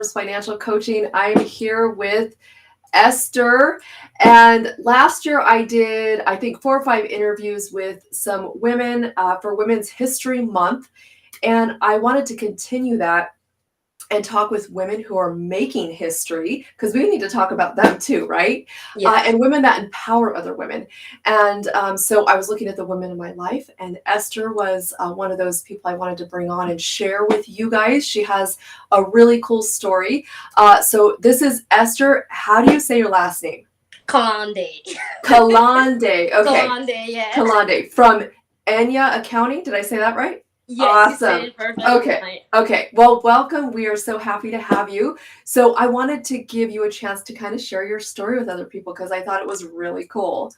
Financial Coaching. I'm here with Esther. And last year I did, I think, 4 or 5 interviews with some women for Women's History Month. And I wanted to continue that and talk with women who are making history, because we need to talk about them too, right? Yeah. And women that empower other women. And so I was looking at the women in my life, and Esther was one of those people I wanted to bring on and share with you guys. She has a really cool story. So this is Esther. How do you say your last name? Kalande. Kalande. Okay. Kalande, yeah. Kalande from Eneya Accounting. Did I say that right? Yes, you said Awesome. it perfectly Okay. right. Okay. Well, welcome. We are so happy to have you. So I wanted to give you a chance to kind of share your story with other people because I thought it was really cool.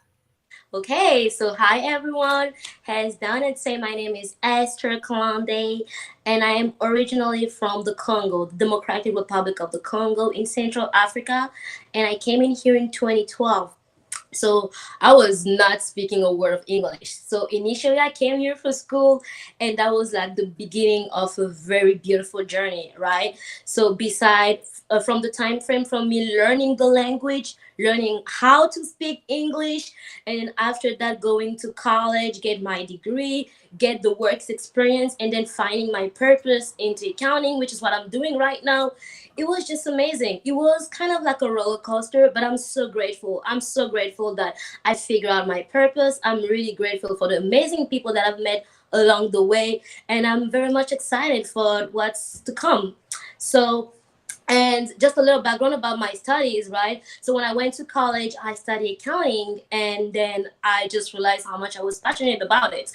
Okay, so hi everyone. Hands down and say my name is Esther Kalande, and I am originally from the Congo, the Democratic Republic of the Congo in Central Africa, and I came in here in 2012. So I was not speaking a word of English. So initially I came here for school, and that was like the beginning of a very beautiful journey, right? So beside from the time frame from me learning the language, learning how to speak English, and then after that going to college, get my degree, get the works experience, and then finding my purpose into accounting, which is what I'm doing right now. It was just amazing. It was kind of like a roller coaster, but I'm so grateful. I'm so grateful that I figured out my purpose. I'm really grateful for the amazing people that I've met along the way, and I'm very much excited for what's to come. So, and just a little background about my studies, right? So when I went to college, I studied accounting, and then I just realized how much I was passionate about it.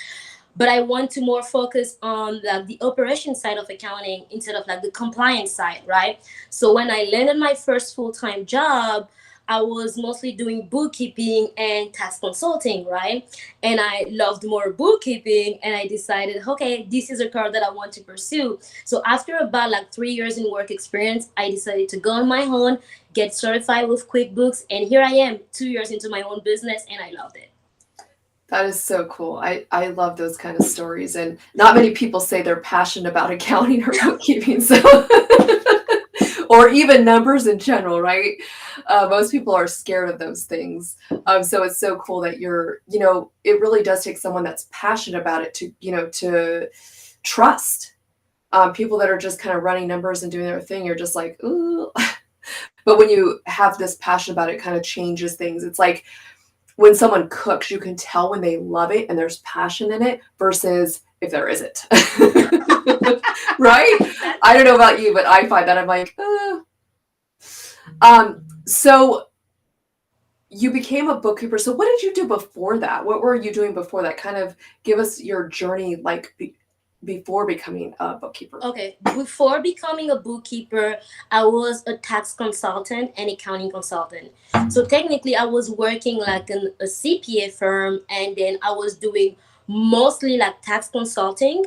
But I want to more focus on like the operation side of accounting instead of like the compliance side, right? So when I landed my first full-time job, I was mostly doing bookkeeping and tax consulting, right? And I loved more bookkeeping, and I decided, okay, this is a career that I want to pursue. So after about like 3 years in work experience, I decided to go on my own, get certified with QuickBooks, and here I am, 2 years into my own business, and I loved it. That is so cool. I love those kind of stories. And not many people say they're passionate about accounting or bookkeeping. So, or even numbers in general, right? Most people are scared of those things. So it's so cool that it really does take someone that's passionate about it to trust. People that are just kind of running numbers and doing their thing, you're just like, ooh. But when you have this passion about it, it kind of changes things. It's like when someone cooks, you can tell when they love it and there's passion in it versus if there isn't. Right? I don't know about you, but I find that I'm like, so you became a bookkeeper. So what did you do before that? What were you doing before that? Kind of give us your journey, like before becoming a bookkeeper. Okay, before becoming a bookkeeper, I was a tax consultant and accounting consultant. So technically, I was working like in a CPA firm, and then I was doing mostly like tax consulting.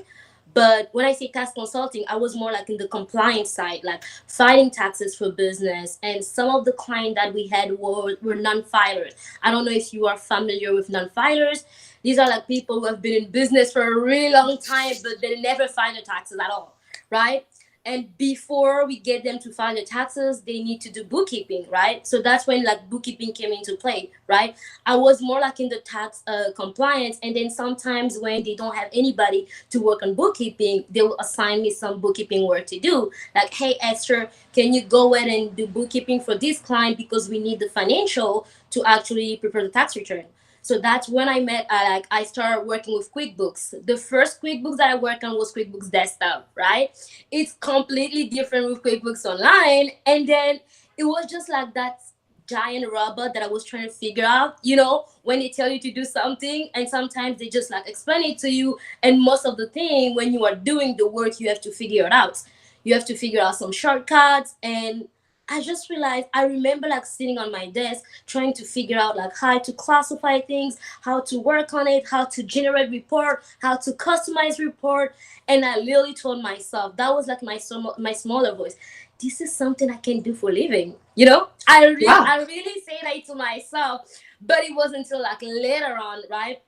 But when I say tax consulting, I was more like in the compliance side, like filing taxes for business. And some of the clients that we had were non-filers. I don't know if you are familiar with non-filers. These are like people who have been in business for a really long time, but they never file their taxes at all, right? And before we get them to file their taxes, they need to do bookkeeping, right? So that's when like bookkeeping came into play, right? I was more like in the tax compliance, and then sometimes when they don't have anybody to work on bookkeeping, they will assign me some bookkeeping work to do. Like, hey, Esther, can you go ahead and do bookkeeping for this client because we need the financial to actually prepare the tax return. So that's when I met. I started working with QuickBooks. The first QuickBooks that I worked on was QuickBooks Desktop, right? It's completely different with QuickBooks Online, and then it was just like that giant robot that I was trying to figure out. You know, when they tell you to do something, and sometimes they just like explain it to you, and most of the thing when you are doing the work, you have to figure it out. You have to figure out some shortcuts, and I just realized I remember like sitting on my desk trying to figure out like how to classify things, how to work on it, how to generate report, how to customize report, and I literally told myself that was like my smaller voice. This is something I can do for a living. You know, Yeah. I really say that to myself, but it wasn't until like later on, right?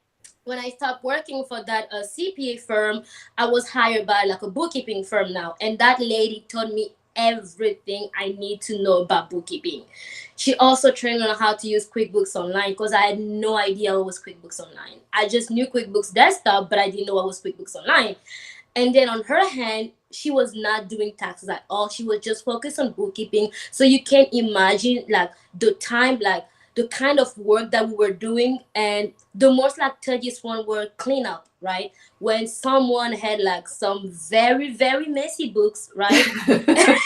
When I stopped working for that CPA firm, I was hired by like a bookkeeping firm now, and that lady taught me everything I need to know about bookkeeping. She also trained on how to use QuickBooks Online because I had no idea what was QuickBooks Online. I just knew QuickBooks Desktop, but I didn't know what was QuickBooks Online. And then on her hand, she was not doing taxes at all. She was just focused on bookkeeping. So you can imagine like the time, like the kind of work that we were doing. And the most like tedious one were cleanup, right? When someone had like some very, very messy books, right?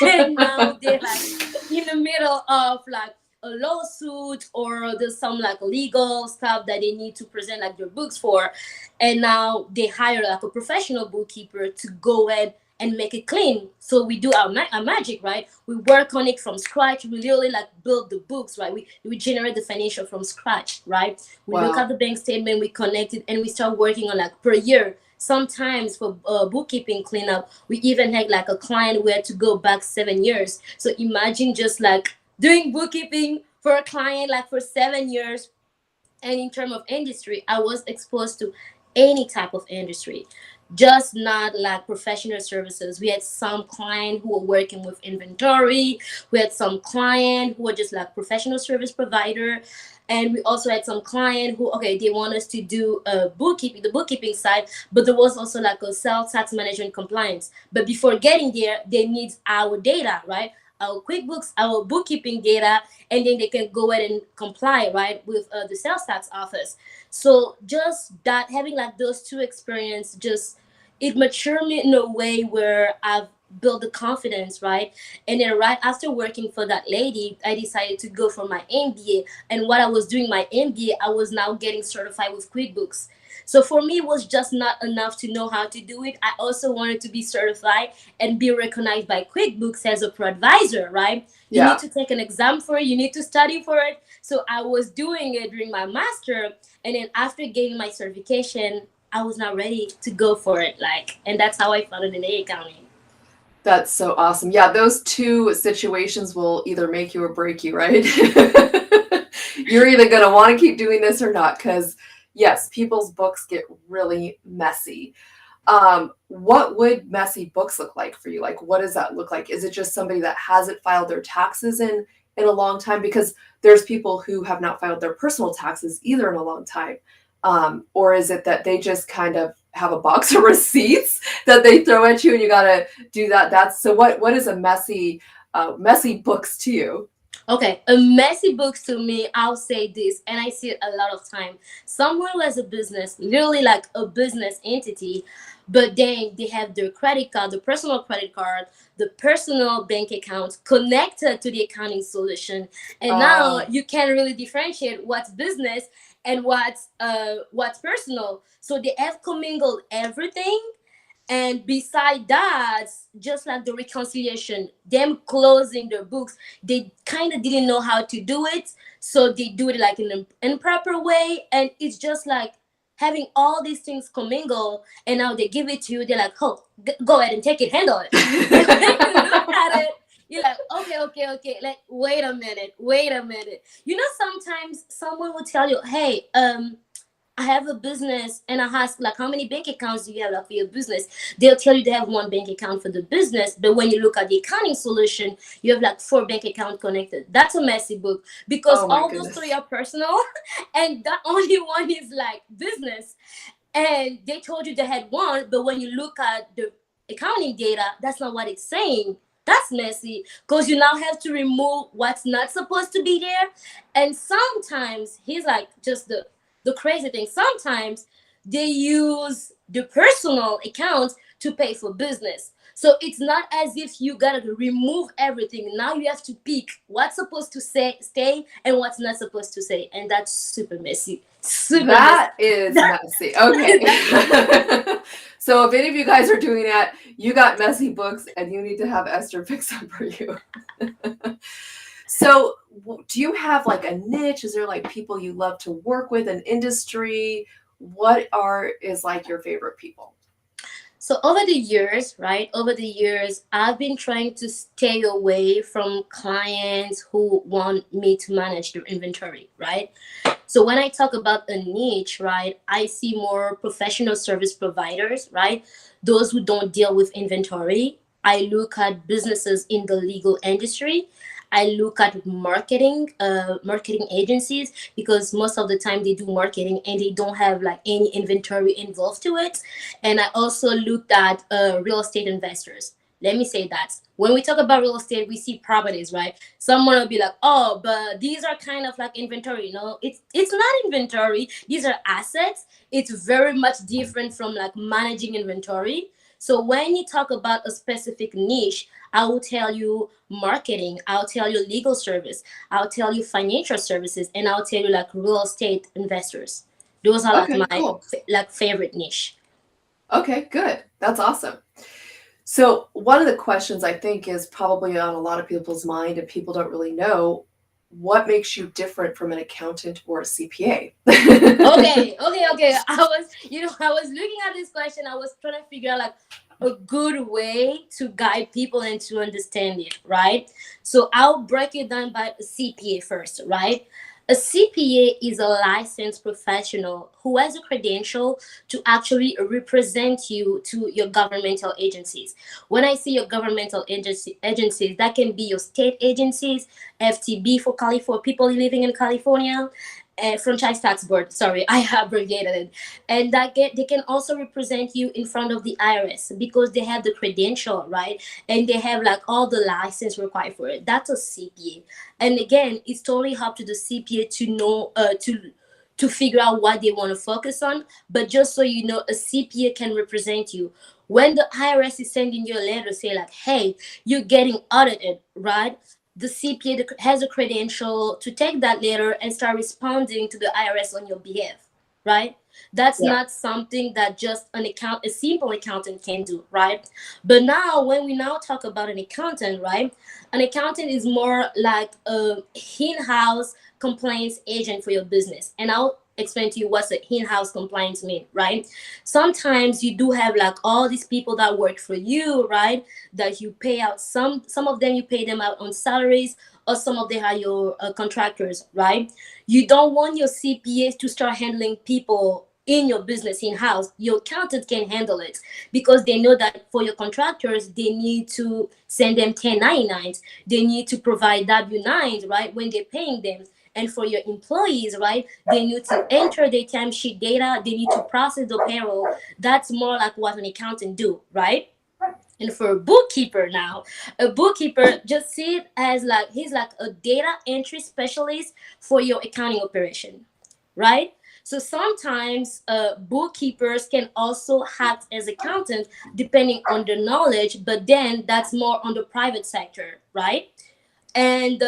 And now they're like in the middle of like a lawsuit, or there's some like legal stuff that they need to present like their books for, and now they hire like a professional bookkeeper to go ahead and make it clean. So we do our magic, right? We work on it from scratch. We literally like build the books, right? We generate the financial from scratch, right? We look at Wow. the bank statement, we connect it, and we start working on like per year. Sometimes for bookkeeping cleanup, we even had like a client who had to go back 7 years. So imagine just like doing bookkeeping for a client like for 7 years. And in terms of industry, I was exposed to any type of industry, just not like professional services. We had some client who were working with inventory. We had some client who were just like professional service provider. And we also had some client who, okay, they want us to do bookkeeping, the bookkeeping side, but there was also like a sales tax management compliance. But before getting there, they need our data, right? Our QuickBooks, our bookkeeping data, and then they can go ahead and comply, right, with the sales tax office. So just that, having like those two experience, just it matured me in a way where I've built the confidence, right? And then right after working for that lady, I decided to go for my MBA. And while I was doing my MBA, I was now getting certified with QuickBooks. So for me, it was just not enough to know how to do it. I also wanted to be certified and be recognized by QuickBooks as a pro advisor, right? You need Yeah. to take an exam for it, you need to study for it. So I was doing it during my master, and then after getting my certification, I was not ready to go for it. Like, and that's how I found it in accounting. That's so awesome. Yeah, those two situations will either make you or break you, right? You're either going to want to keep doing this or not, because yes, people's books get really messy. What would messy books look like for you? Like, what does that look like? Is it just somebody that hasn't filed their taxes in a long time? Because there's people who have not filed their personal taxes either in a long time. Or is it that they just kind of have a box of receipts that they throw at you and you got to do that? That's so what is a messy books to you? Okay, a messy books to me, I'll say this, and I see it a lot of time. Someone who has a business, literally like a business entity, but then they have their credit card, the personal credit card, the personal bank account connected to the accounting solution, and now Uh, you can't really differentiate what's business and what's personal. So they have commingled everything, and beside that, just like the reconciliation, them closing their books, they kind of didn't know how to do it. So they do it like in an improper way. And it's just like having all these things commingle. And now they give it to you. They're like, oh, go ahead and take it, handle it. And when you look at it, you're like, okay, okay, okay. Like, wait a minute, wait a minute. You know, sometimes someone will tell you, hey, I have a business, and I ask like how many bank accounts do you have like for your business? They'll tell you they have one bank account for the business, but when you look at the accounting solution, you have like four bank accounts connected. That's a messy book because oh my all those three goodness. are personal, and the only one is like business. And they told you they had one, but when you look at the accounting data, that's not what it's saying. That's messy because you now have to remove what's not supposed to be there. And sometimes he's like just the crazy thing. Sometimes they use the personal account to pay for business. So it's not as if you gotta remove everything. Now you have to pick what's supposed to say stay and what's not supposed to say, and that's super messy. Super messy. That is That, messy. Okay. that's messy. So if any of you guys are doing that, you got messy books and you need to have Esther fix them for you. So do you have like a niche? Is there like people you love to work with, an industry? What are is like your favorite people? So over the years, right? Over the years, I've been trying to stay away from clients who want me to manage their inventory, right? So when I talk about a niche, right, I see more professional service providers, right? Those who don't deal with inventory. I look at businesses in the legal industry. I look at marketing agencies, because most of the time they do marketing and they don't have like any inventory involved to it. And I also looked at real estate investors. Let me say that when we talk about real estate, we see properties, right? Someone will be like, "Oh, but these are kind of like inventory." No, it's not inventory. These are assets. It's very much different from like managing inventory. So when you talk about a specific niche, I will tell you marketing, I'll tell you legal service, I'll tell you financial services, and I'll tell you like real estate investors. Those are like Okay, my cool. like favorite niche. Okay, good. That's awesome. So, one of the questions I think is probably on a lot of people's mind, and people don't really know, what makes you different from an accountant or a CPA? Okay. I was looking at this question. I was trying to figure out like a good way to guide people and to understand it, right? So I'll break it down by a CPA first, right? A CPA is a licensed professional who has a credential to actually represent you to your governmental agencies. When I say your governmental agencies, that can be your state agencies, FTB for for people living in California, franchise tax board. Sorry, I abbreviated it. And they can also represent you in front of the IRS because they have the credential, right? And they have like all the license required for it. That's a CPA. And again, it's totally up to the CPA to know to figure out what they want to focus on. But just so you know, a CPA can represent you. When the IRS is sending you a letter, say like, "Hey, you're getting audited," right? The CPA has a credential to take that letter and start responding to the IRS on your behalf, right? That's Yeah. not something that just a simple accountant can do, right? But now, when we now talk about an accountant, right? An accountant is more like a in-house compliance agent for your business, and I'll explain to you what's an in-house compliance mean, right? Sometimes you do have like all these people that work for you, right? That you pay out, some of them you pay them out on salaries, or some of them are your contractors, right? You don't want your CPAs to start handling people in your business in house. Your accountant can handle it because they know that for your contractors they need to send them 1099s, they need to provide W9s, right, when they're paying them. And for your employees, right, they need to enter their timesheet data, they need to process the payroll. That's more like what an accountant do, right? And for a bookkeeper now, a bookkeeper, just see it as like he's like a data entry specialist for your accounting operation, right? So sometimes bookkeepers can also act as accountants depending on the knowledge, but then that's more on the private sector, right? And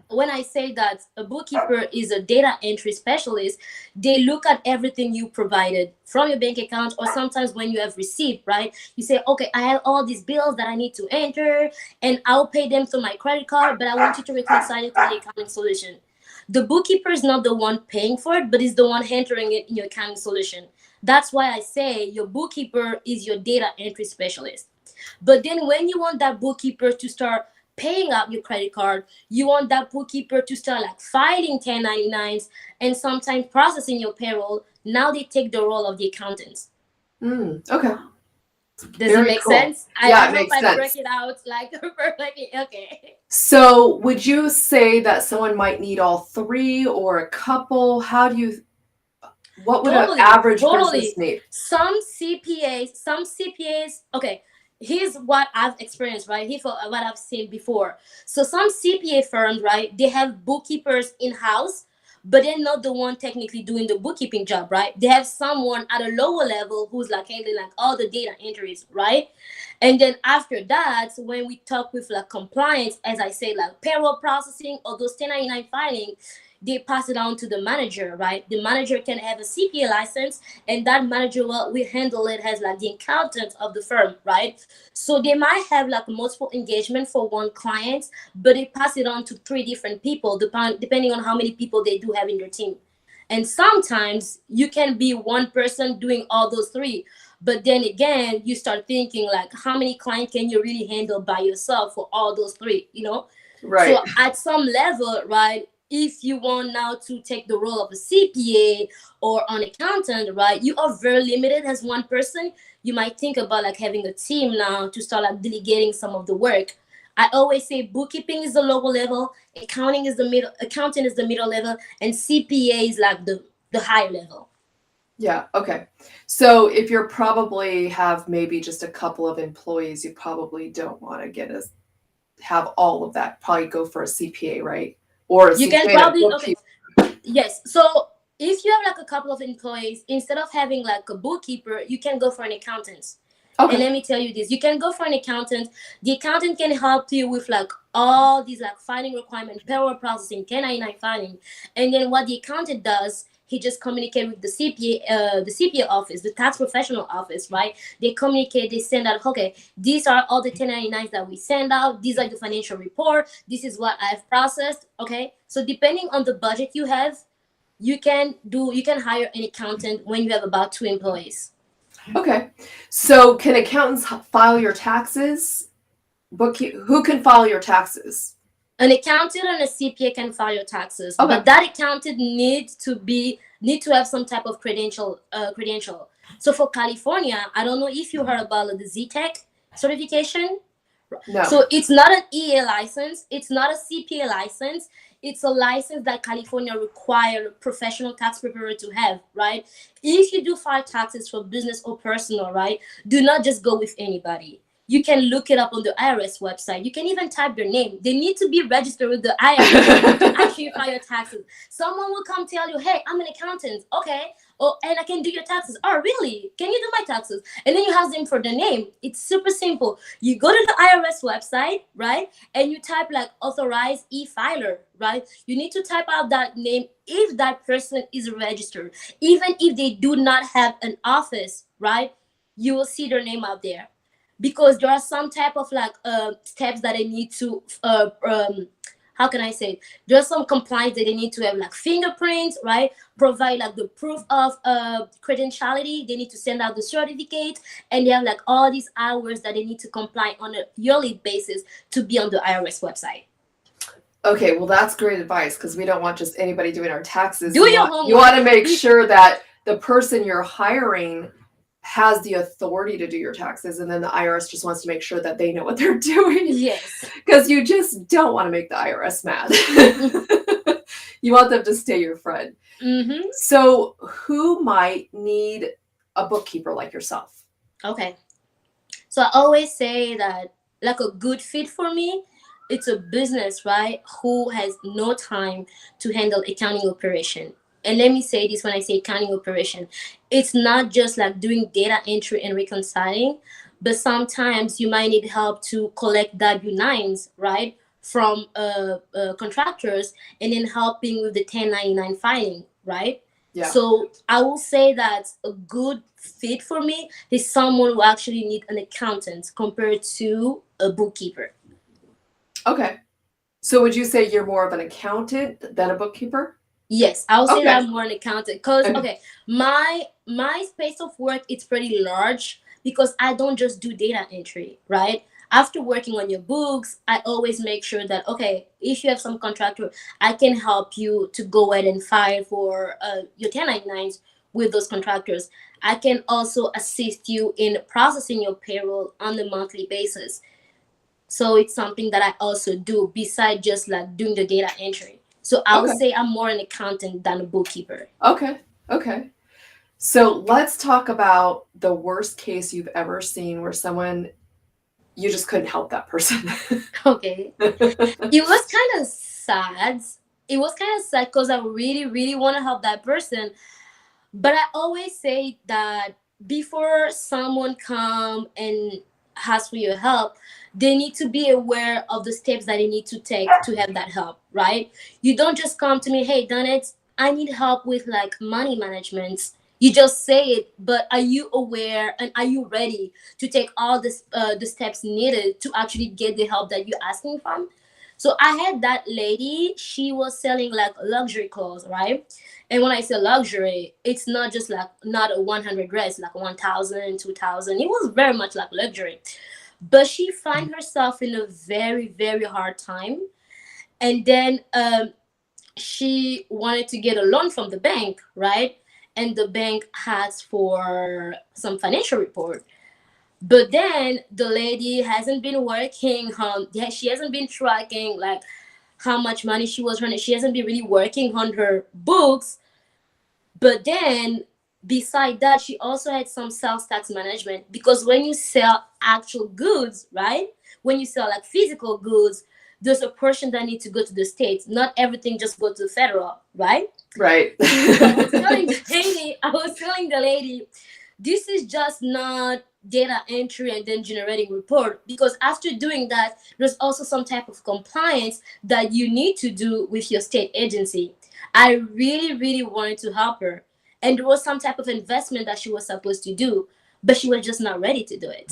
when I say that a bookkeeper is a data entry specialist, they look at everything you provided from your bank account, or sometimes when you have received, right? You say, "Okay, I have all these bills that I need to enter, and I'll pay them through my credit card, but I want you to reconcile it to the accounting solution." The bookkeeper is not the one paying for it, but is the one entering it in your accounting solution. That's why I say your bookkeeper is your data entry specialist. But then when you want that bookkeeper to start paying up your credit card, you want that bookkeeper to start like filing 1099s and sometimes processing your payroll. Now they take the role of the accountants. Okay. Does it Very make cool. sense? Yeah, I it hope makes I break sense. it out like perfectly. Okay. So, would you say that someone might need all three or a couple? What would an Totally, average business totally. need? Some CPAs, okay, here's what I've experienced, right? Here's what I've seen before. So some CPA firms, right, they have bookkeepers in-house, but they're not the one technically doing the bookkeeping job, right? They have someone at a lower level who's like handling like all the data entries, right? And then after that, when we talk with like compliance, as I say, like payroll processing or those 1099 filing, they pass it on to the manager, right? The manager can have a CPA license, and that manager will handle it as like the accountant of the firm, right? So they might have like multiple engagement for one client, but they pass it on to three different people, depending on how many people they do have in their team. And sometimes you can be one person doing all those three, but then again, you start thinking like, how many clients can you really handle by yourself for all those three? Right. So at some level, right, if you want now to take the role of a CPA or an accountant, right, you are very limited as one person. You might think about like having a team now to start like delegating some of the work. I always say bookkeeping is the lower level, accounting is the middle level, and CPA is like the higher level. Yeah, okay. So if you're probably have maybe just a couple of employees, you probably don't want to have all of that. Probably go for a CPA, right? Or a You can CPA and a probably, okay, bookkeeper. yes. So if you have like a couple of employees, instead of having like a bookkeeper, you can go for an accountant. And Okay. let me tell you this, you can go for an accountant. The accountant can help you with like all these like filing requirement, payroll processing, 1099 filing. And then what the accountant does, he just communicate with the CPA office, the tax professional office, right? They communicate, they send out, okay, these are all the 1099s that we send out. These are the financial report. This is what I've processed. Okay. So depending on the budget you have, you can hire an accountant when you have about 2 employees. Okay. So can accountants file your taxes? Who can file your taxes? An accountant and a CPA can file your taxes, Okay. but that accountant needs to have some type of credential. So for California, I don't know if you heard about the ZTech certification. No. So it's not an EA license, it's not a CPA license. It's a license that California require professional tax preparer to have, right? If you do file taxes for business or personal, right, do not just go with anybody. You can look it up on the IRS website. You can even type their name. They need to be registered with the IRS to actually file your taxes. Someone will come tell you, hey, I'm an accountant. Okay. Oh, and I can do your taxes. Oh, really? Can you do my taxes? And then you ask them for the name. It's super simple. You go to the IRS website, right? And you type like authorized e-filer, right? You need to type out that name if that person is registered. Even if they do not have an office, right? You will see their name out there. Because there are some type of like steps that they need to how can I say it? There's some compliance that they need to have like fingerprints, right? Provide like the proof of credentiality. They need to send out the certificate, and they have like all these hours that they need to comply on a yearly basis to be on the IRS website. Okay, well that's great advice because we don't want just anybody doing our taxes. Do your homework. You want to make sure that the person you're hiring has the authority to do your taxes, and then the IRS just wants to make sure that they know what they're doing. Yes. Because you just don't want to make the IRS mad. You want them to stay your friend. Mm-hmm. So who might need a bookkeeper like yourself? Okay. So I always say that like a good fit for me, it's a business, right? Who has no time to handle accounting operation. And let me say this when I say accounting operation, it's not just like doing data entry and reconciling, but sometimes you might need help to collect W-9s, right? From contractors, and then helping with the 1099 filing, right? Yeah. So I will say that a good fit for me is someone who actually need an accountant compared to a bookkeeper. Okay. So would you say you're more of an accountant than a bookkeeper? Yes, I would say Okay. that I'm more an accountant because okay, my space of work it's pretty large because I don't just do data entry, right? After working on your books, I always make sure that okay, if you have some contractor, I can help you to go ahead and file for your 1099s with those contractors. I can also assist you in processing your payroll on a monthly basis. So it's something that I also do besides just like doing the data entry. So I would Okay. say I'm more an accountant than a bookkeeper. Okay. Okay. So let's talk about the worst case you've ever seen where you just couldn't help that person. Okay. It was kind of sad. It was kind of sad because I really, really want to help that person. But I always say that before someone come and ask for your help, they need to be aware of the steps that they need to take to have that help, right? You don't just come to me, hey, Donette, I need help with like money management. You just say it, but are you aware and are you ready to take all the steps needed to actually get the help that you're asking from? So I had that lady, she was selling like luxury clothes, right? And when I say luxury, it's not just like not a 100 dress, like 1,000, 2,000. It was very much like luxury. But she find herself in a very, very hard time. And then she wanted to get a loan from the bank, right? And the bank asked for some financial report. But then the lady hasn't been working on, yeah, she hasn't been tracking like how much money she was running. She hasn't been really working on her books. But then beside that, she also had some sales tax management, because when you sell actual goods, right? When you sell like physical goods, there's a portion that needs to go to the states. Not everything just go to the federal, right? Right. So I was telling the lady, this is just not data entry and then generating report, because after doing that, there's also some type of compliance that you need to do with your state agency. I really, really wanted to help her, and there was some type of investment that she was supposed to do, but she was just not ready to do it.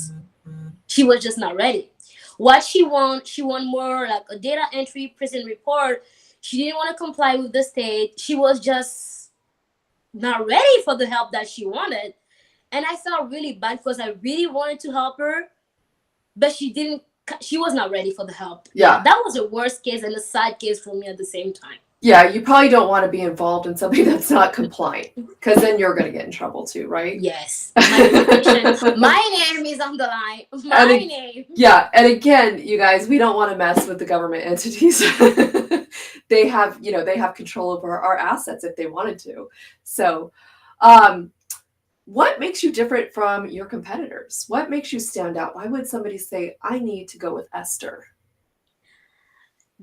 She was just not ready. What she want more like a data entry prison report. She didn't want to comply with the state. She was just not ready for the help that she wanted. And I felt really bad because I really wanted to help her, but she was not ready for the help. Yeah. That was a worst case and a sad case for me at the same time. Yeah, you probably don't want to be involved in something that's not compliant, because then you're going to get in trouble too, right? Yes. My reputation, my name is on the line. My name. Yeah, and again, you guys, we don't want to mess with the government entities. They have, they have control over our assets if they wanted to. So, what makes you different from your competitors? What makes you stand out? Why would somebody say, I need to go with Esther?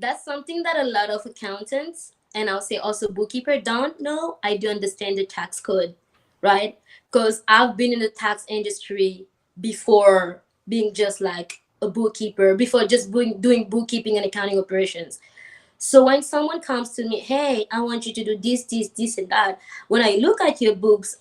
That's something that a lot of accountants, and I'll say also bookkeeper, don't know. I do understand the tax code, right? Because I've been in the tax industry before being just like a bookkeeper, before just doing bookkeeping and accounting operations. So when someone comes to me, hey, I want you to do this, and that, when I look at your books,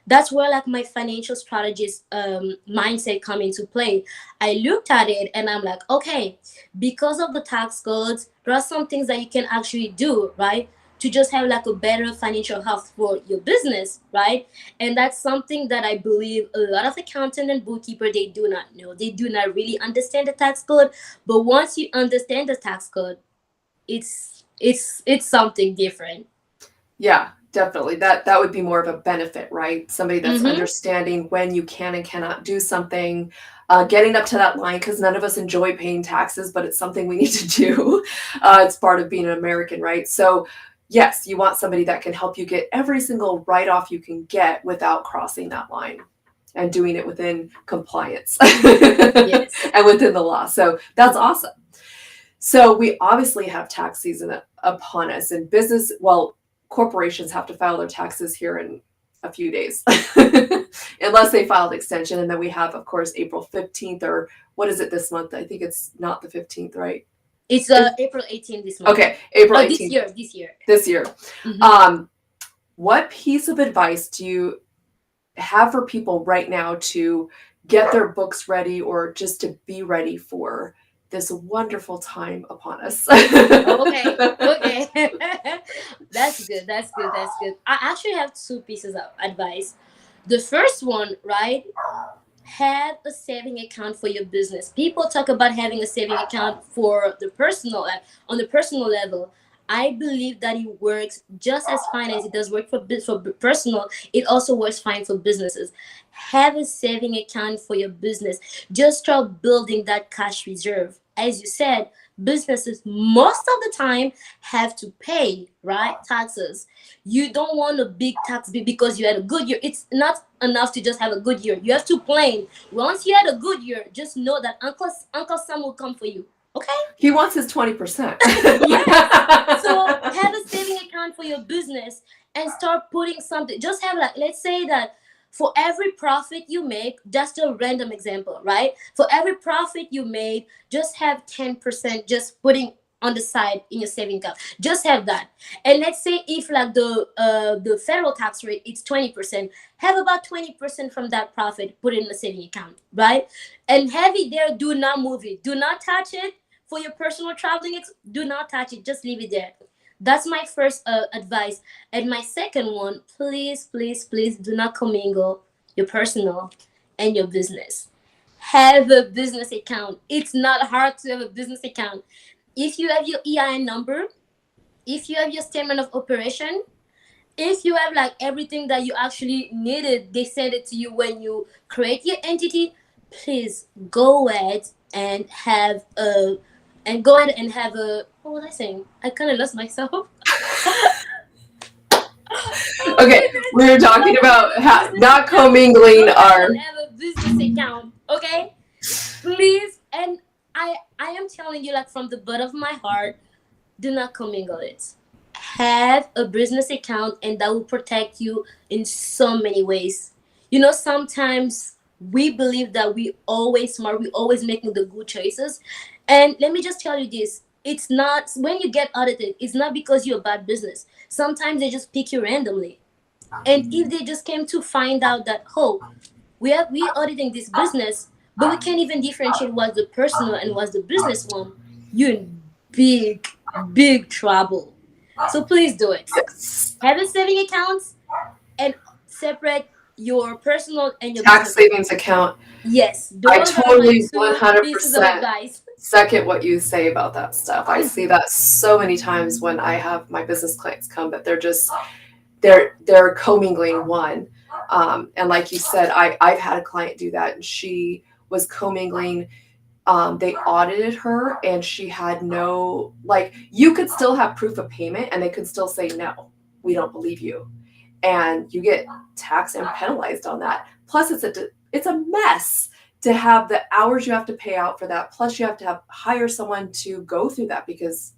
that's where like my financial strategist mindset come into play. I looked at it and I'm like, okay, because of the tax codes, there are some things that you can actually do, right? To just have like a better financial health for your business, right? And that's something that I believe a lot of accountant and bookkeeper, they do not know. They do not really understand the tax code. But once you understand the tax code, it's something different. Yeah, definitely. That would be more of a benefit, right? Somebody that's Mm-hmm. understanding when you can and cannot do something, getting up to that line, because none of us enjoy paying taxes, but it's something we need to do. It's part of being an American, right? So, yes, you want somebody that can help you get every single write-off you can get without crossing that line and doing it within compliance Yes. and within the law. So that's awesome. So we obviously have tax season upon us, and business, well, corporations have to file their taxes here in a few days, unless they filed extension. And then we have, of course, April 15th, or what is it this month? I think it's not the 15th, right? It's April 18th this month. Okay, April 18th. This year. Mm-hmm. What piece of advice do you have for people right now to get their books ready, or just to be ready for this wonderful time upon us? Okay. That's good. I actually have two pieces of advice. The first one, right? Have a saving account for your business. People talk about having a saving account for the personal, on the personal level. I believe that it works just as fine as it does work for personal. It also works fine for businesses. Have a saving account for your business. Just start building that cash reserve. As you said, businesses most of the time have to pay, right, taxes. You don't want a big tax bill because you had a good year. It's not enough to just have a good year. You have to plan. Once you had a good year, just know that Uncle Sam will come for you. Okay? He wants his 20%. Yes. So have a saving account for your business and start putting something. Just have like, let's say that for every profit you make, just a random example, right? For every profit you made, just have 10% just putting on the side in your saving account. Just have that. And let's say if like the federal tax rate it's 20%, have about 20% from that profit put in the saving account, right? And have it there. Do not move it. Do not touch it for your personal traveling. Do not touch it. Just leave it there. That's my first advice. And my second one, please, please, please do not commingle your personal and your business. Have a business account. It's not hard to have a business account. If you have your EIN number, if you have your statement of operation, if you have like everything that you actually needed, they send it to you when you create your entity. Please go ahead and have a what was I saying? I kind of lost myself. Oh Okay, goodness. we were Go talking ahead and have about a business not account. commingling Go ahead our. and have a business account. Okay, please. And I am telling you, like, from the bottom of my heart, do not commingle it. Have a business account, and that will protect you in so many ways. You know, sometimes we believe that we always smart, we always making the good choices. And let me just tell you this. It's not when you get audited, it's not because you're a bad business. Sometimes they just pick you randomly. And if they just came to find out that, oh, we auditing this business, but we can't even differentiate what's the personal and what's the business one, you're in big, big trouble. So please do it. Yes. Have a saving account and separate your personal and your Tax business account. savings account. Yes, I those are my totally two pieces of 100% advice. second what you say about that stuff. I see Mhm. that so many times when I have my business clients come, but they're commingling one. And like you said, I've had a client do that, and she was commingling. They audited her, and she had no, like, you could still have proof of payment, and they could still say no, we don't believe you, and you get taxed and penalized on that. Plus, it's a mess to have the hours you have to pay out for that. Plus, you have to hire someone to go through that because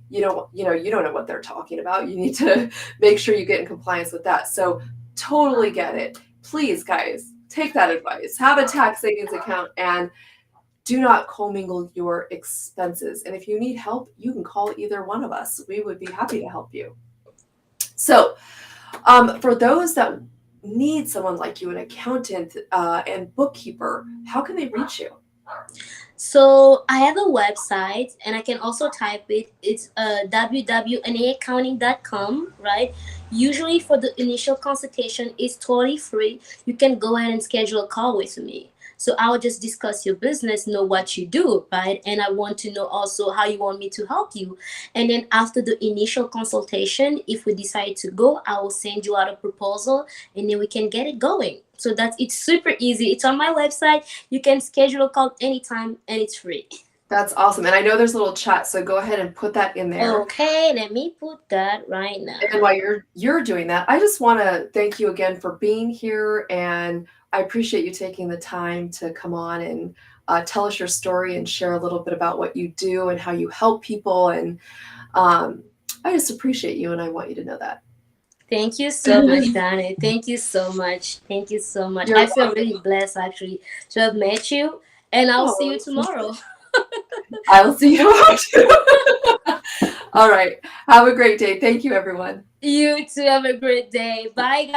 you don't know what they're talking about. You need to make sure you get in compliance with that. So totally get it. Please, guys, take that advice. Have a tax savings account and do not commingle your expenses. And if you need help, you can call either one of us. We would be happy to help you. So, for those that need someone like you, an accountant and bookkeeper, how can they reach you? So I have a website, and I can also type it. It's www.eneyaaccounting.com, right? Usually for the initial consultation, it's totally free. You can go ahead and schedule a call with me. So I'll just discuss your business, know what you do, right? And I want to know also how you want me to help you. And then after the initial consultation, if we decide to go, I will send you out a proposal, and then we can get it going. So that's it's super easy. It's on my website. You can schedule a call anytime, and it's free. That's awesome. And I know there's a little chat, so go ahead and put that in there. Okay, let me put that right now. And while you're doing that, I just want to thank you again for being here, and I appreciate you taking the time to come on and tell us your story and share a little bit about what you do and how you help people. And um, I just appreciate you, and I want you to know that. Thank you so much, Danny. Thank you so much. Thank you so much. You're I feel welcome. really blessed actually to have met you, and I'll see you Oh, tomorrow. I'll see you tomorrow too. All right. Have a great day. Thank you, everyone. You too have a great day. Bye, guys.